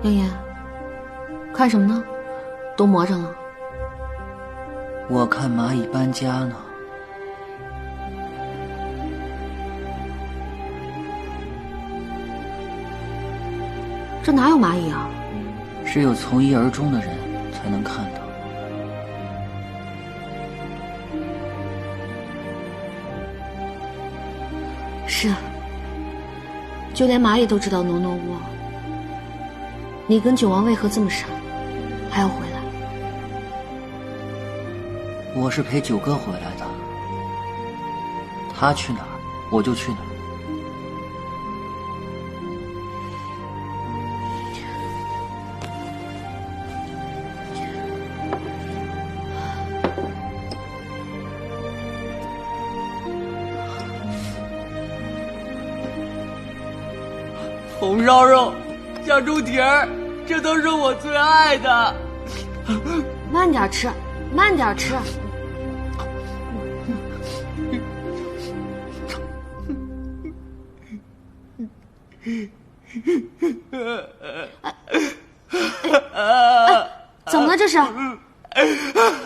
杨言，看什么呢？都磨着了。我看蚂蚁搬家呢。这哪有蚂蚁啊？只有从一而终的人才能看到。是啊，就连蚂蚁都知道挪挪窝。你跟九王为何这么傻，还要回来？我是陪九哥回来的，他去哪儿我就去哪儿。红烧肉、酱猪蹄儿，这都是我最爱的。慢点吃，慢点吃。怎么了这是？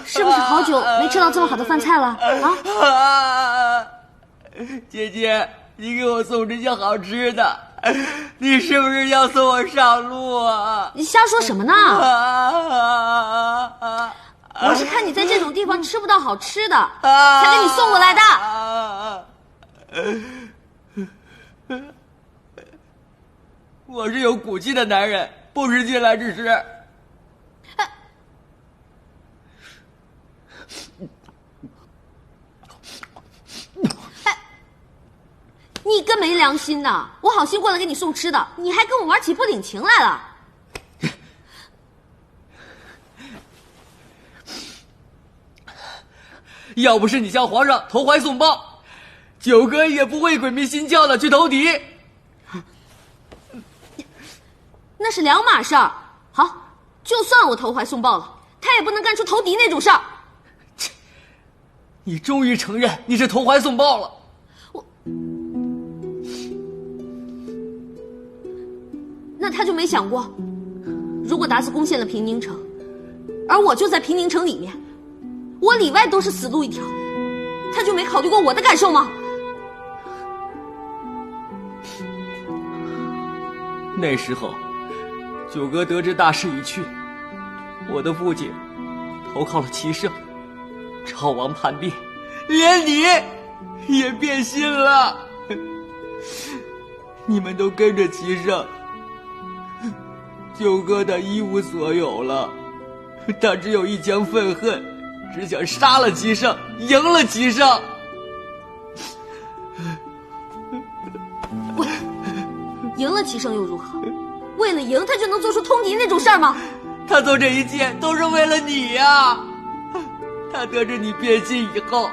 是不是好久没吃到这么好的饭菜了啊？姐姐，你给我送这些好吃的，你是不是要送我上路啊？你瞎说什么呢？我是看你在这种地方吃不到好吃的，才给你送过来的。我是有骨气的男人，不是进来之食。你个没良心的！我好心过来给你送吃的，你还跟我玩起不领情来了。要不是你向皇上投怀送抱，九哥也不会鬼迷心窍的去投敌。那是两码事儿。好，就算我投怀送抱了，他也不能干出投敌那种事儿。你终于承认你是投怀送抱了。那他就没想过，如果达子攻陷了平宁城，而我就在平宁城里面，我里外都是死路一条，他就没考虑过我的感受吗？那时候九哥得知大势已去，我的父亲投靠了齐胜，赵王叛变，连你也变心了。你们都跟着齐胜，九哥他一无所有了，他只有一腔愤恨，只想杀了齐胜，赢了齐胜。喂，赢了齐胜又如何？为了赢，他就能做出通敌那种事儿吗？他做这一切都是为了你呀！他得知你变心以后，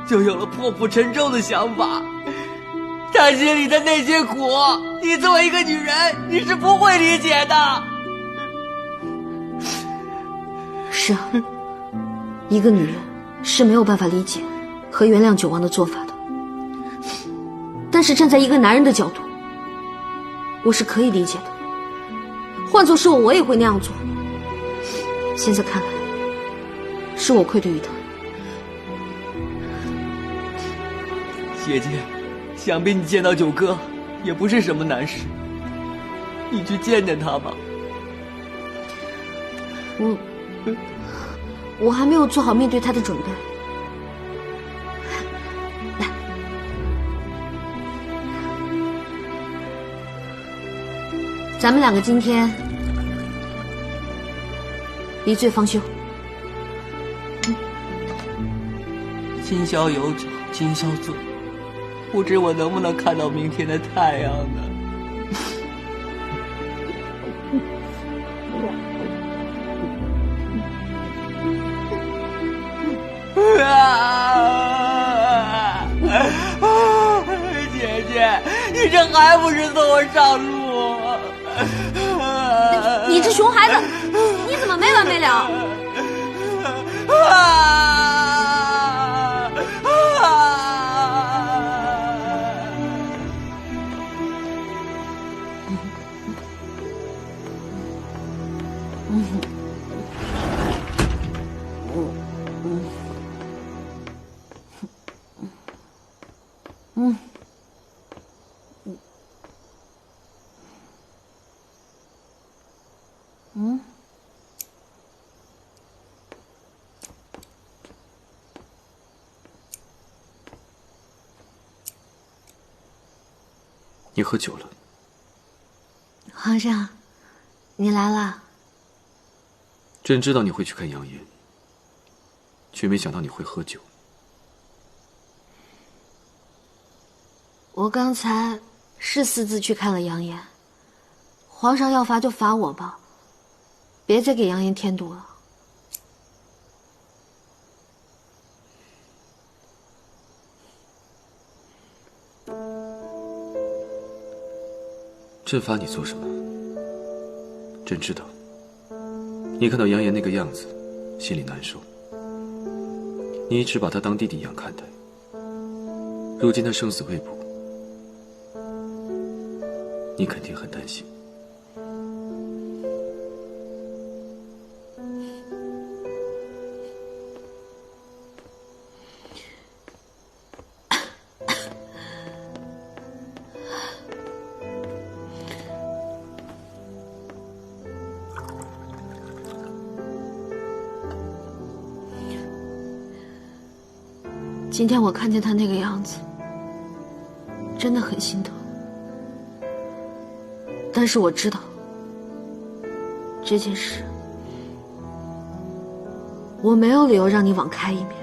就有了破釜沉舟的想法。他心里的那些苦，你作为一个女人，你是不会理解的。是啊，一个女人是没有办法理解和原谅九王的做法的。但是站在一个男人的角度，我是可以理解的。换作是我，我也会那样做。现在看来，是我愧对于他。姐姐，想必你见到九哥也不是什么难事，你去见见他吧。我还没有做好面对他的准备。来，咱们两个今天离罪方休。今宵有酒今宵醉，不知我能不能看到明天的太阳呢？姐姐，你这还不是送我上路？你这熊孩子，你怎么没完没了？你喝酒了。皇上，你来了。朕知道你会去看杨延，却没想到你会喝酒。我刚才是私自去看了杨延，皇上要罚就罚我吧，别再给杨延添堵了。朕罚你做什么？朕知道，你看到杨延那个样子，心里难受。你一直把他当弟弟一样看待，如今他生死未卜，你肯定很担心。今天我看见他那个样子，真的很心疼。但是我知道，这件事我没有理由让你网开一面。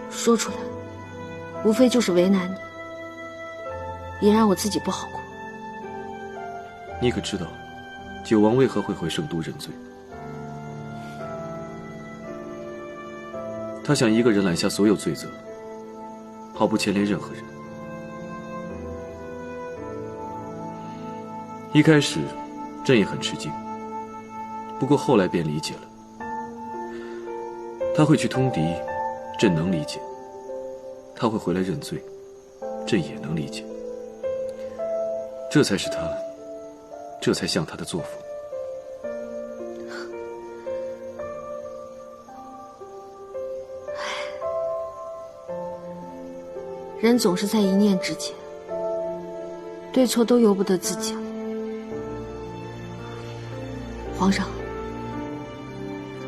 说出来，无非就是为难你，也让我自己不好过。你可知道，九王为何会回圣都认罪？他想一个人揽下所有罪责，毫不牵连任何人。一开始，朕也很吃惊，不过后来便理解了。他会去通敌，朕能理解；他会回来认罪，朕也能理解。这才是他，这才像他的作风。人总是在一念之间，对错都由不得自己了。皇上，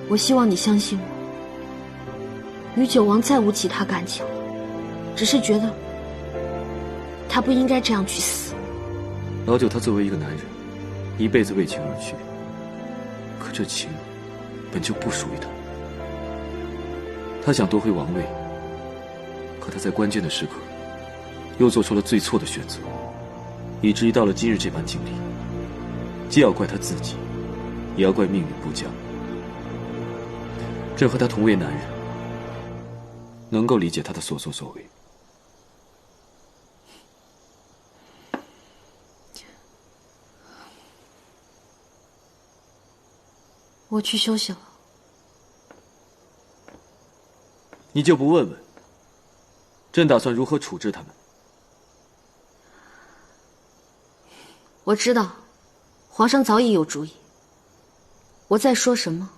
我希望你相信我，与九王再无其他感情了，只是觉得他不应该这样去死。老九他作为一个男人，一辈子为情而去，可这情本就不属于他。他想夺回王位，可他在关键的时刻又做出了最错的选择，以至于到了今日这般境地，既要怪他自己，也要怪命运不佳。朕和他同为男人，能够理解他的所作所为。我去休息了。你就不问问，朕打算如何处置他们？我知道，皇上早已有主意。我再说什么，